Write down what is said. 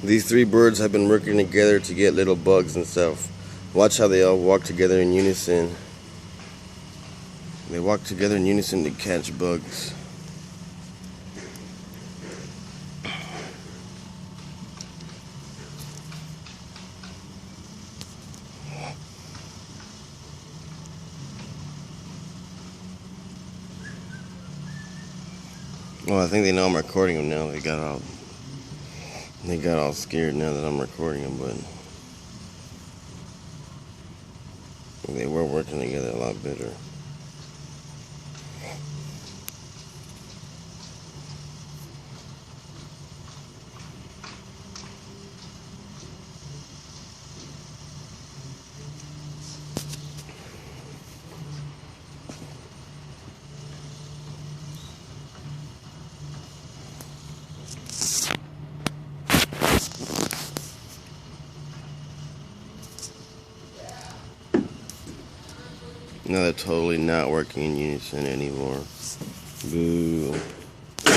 These three birds have been working together to get little bugs and stuff. Watch how they all walk together in unison. They walk together in unison to catch bugs. Well, I think they know I'm recording them now. They got all scared now that I'm recording them, but they were working together a lot better. Now they're totally not working in unison anymore. Boo.